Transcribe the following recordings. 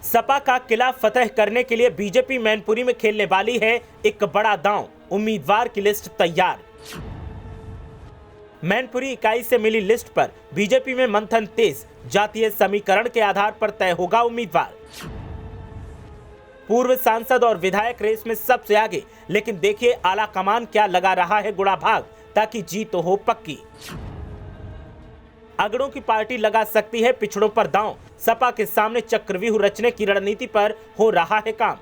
सपा का किला फतह करने के लिए बीजेपी मैनपुरी में खेलने वाली है एक बड़ा दांव। उम्मीदवार की लिस्ट तैयार। मैनपुरी इकाई से मिली लिस्ट पर बीजेपी में मंथन तेज। जातीय समीकरण के आधार पर तय होगा उम्मीदवार। पूर्व सांसद और विधायक रेस में सबसे आगे, लेकिन देखिए आला कमान क्या लगा रहा है गुड़ा भाग ताकि जीत हो पक्की। अगड़ों की पार्टी लगा सकती है पिछड़ों पर दांव। सपा के सामने चक्रव्यूह रचने की रणनीति पर हो रहा है काम।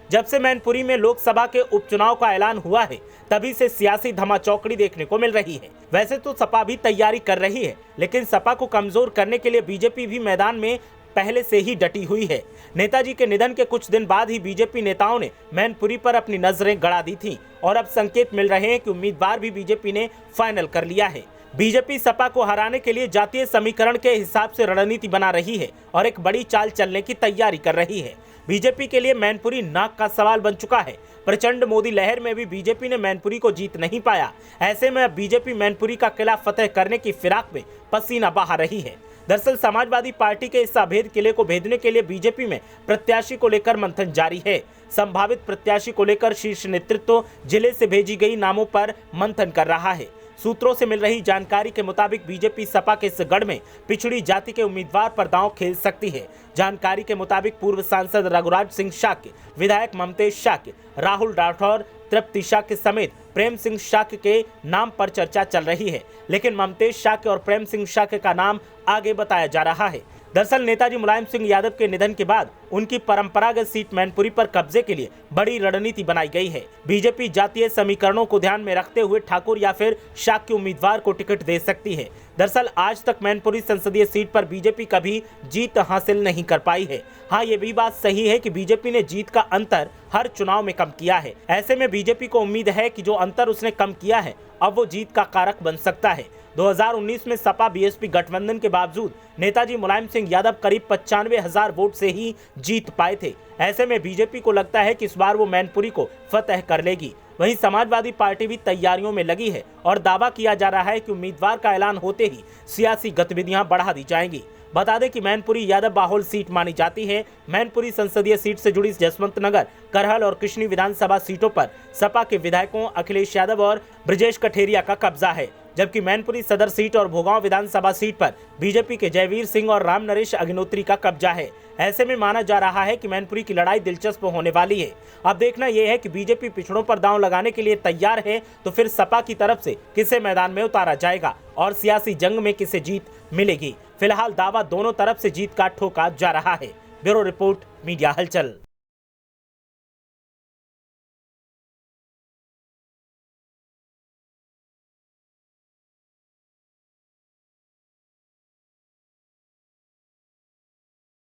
जब से मैनपुरी में लोकसभा के उपचुनाव का ऐलान हुआ है, तभी से सियासी धमाचौकड़ी देखने को मिल रही है। वैसे तो सपा भी तैयारी कर रही है, लेकिन सपा को कमजोर करने के लिए बीजेपी भी मैदान में पहले से ही डटी हुई है। नेताजी के निधन के कुछ दिन बाद ही बीजेपी नेताओं ने मैनपुरी पर अपनी नजरें गड़ा दी थीं और अब संकेत मिल रहे हैं कि उम्मीदवार भी बीजेपी ने फाइनल कर लिया है। बीजेपी सपा को हराने के लिए जातीय समीकरण के हिसाब से रणनीति बना रही है और एक बड़ी चाल चलने की तैयारी कर रही है। बीजेपी के लिए मैनपुरी नाक का सवाल बन चुका है। प्रचंड मोदी लहर में भी बीजेपी ने मैनपुरी को जीत नहीं पाया। ऐसे में अब बीजेपी मैनपुरी का किला फतेह करने की फिराक में पसीना बहा रही है। दरअसल समाजवादी पार्टी के इस अभेद किले को भेदने के लिए बीजेपी में प्रत्याशी को लेकर मंथन जारी है। संभावित प्रत्याशी को लेकर शीर्ष नेतृत्व जिले से भेजी गई नामों पर मंथन कर रहा है। सूत्रों से मिल रही जानकारी के मुताबिक बीजेपी सपा के इस गढ़ में पिछड़ी जाति के उम्मीदवार पर दांव खेल सकती है। जानकारी के मुताबिक पूर्व सांसद रघुराज सिंह शाक्य, विधायक ममतेज शाक्य, राहुल राठौर, तृप्ति शाक्य समेत प्रेम सिंह शाक्य के नाम पर चर्चा चल रही है, लेकिन ममतेज शाक्य और प्रेम सिंह शाक्य का नाम आगे बताया जा रहा है। दरअसल नेताजी मुलायम सिंह यादव के निधन के बाद उनकी परंपरागत सीट मैनपुरी पर कब्जे के लिए बड़ी रणनीति बनाई गई है। बीजेपी जातीय समीकरणों को ध्यान में रखते हुए ठाकुर या फिर शाक्य उम्मीदवार को टिकट दे सकती है। दरअसल आज तक मैनपुरी संसदीय सीट पर बीजेपी कभी जीत हासिल नहीं कर पाई है। हाँ, ये भी बात सही है कि बीजेपी ने जीत का अंतर हर चुनाव में कम किया है। ऐसे में बीजेपी को उम्मीद है कि जो अंतर उसने कम किया है अब वो जीत का कारक बन सकता है। 2019 में सपा बीएसपी गठबंधन के बावजूद नेताजी मुलायम सिंह यादव करीब 95,000 वोट से ही जीत पाए थे। ऐसे में बीजेपी को लगता है कि इस बार वो मैनपुरी को फतह कर लेगी। वहीं समाजवादी पार्टी भी तैयारियों में लगी है और दावा किया जा रहा है कि उम्मीदवार का ऐलान होते ही सियासी गतिविधियां बढ़ा दी जाएंगी। बता दें कि मैनपुरी यादव बाहुल सीट मानी जाती है। मैनपुरी संसदीय सीट से जुड़ी जसवंत नगर, करहल और कृष्णी विधानसभा सीटों पर सपा के विधायकों अखिलेश यादव और ब्रजेश कठेरिया का कब्जा है, जबकि मैनपुरी सदर सीट और भोगांव विधानसभा सीट पर बीजेपी के जयवीर सिंह और राम नरेश अग्निहोत्री का कब्जा है। ऐसे में माना जा रहा है कि मैनपुरी की लड़ाई दिलचस्प होने वाली है। अब देखना यह है कि बीजेपी पिछड़ों पर दांव लगाने के लिए तैयार है तो फिर सपा की तरफ से किसे मैदान में उतारा जाएगा और सियासी जंग में किसे जीत मिलेगी। फिलहाल दावा दोनों तरफ से जीत का ठोका जा रहा है। ब्यूरो रिपोर्ट, मीडिया हलचल।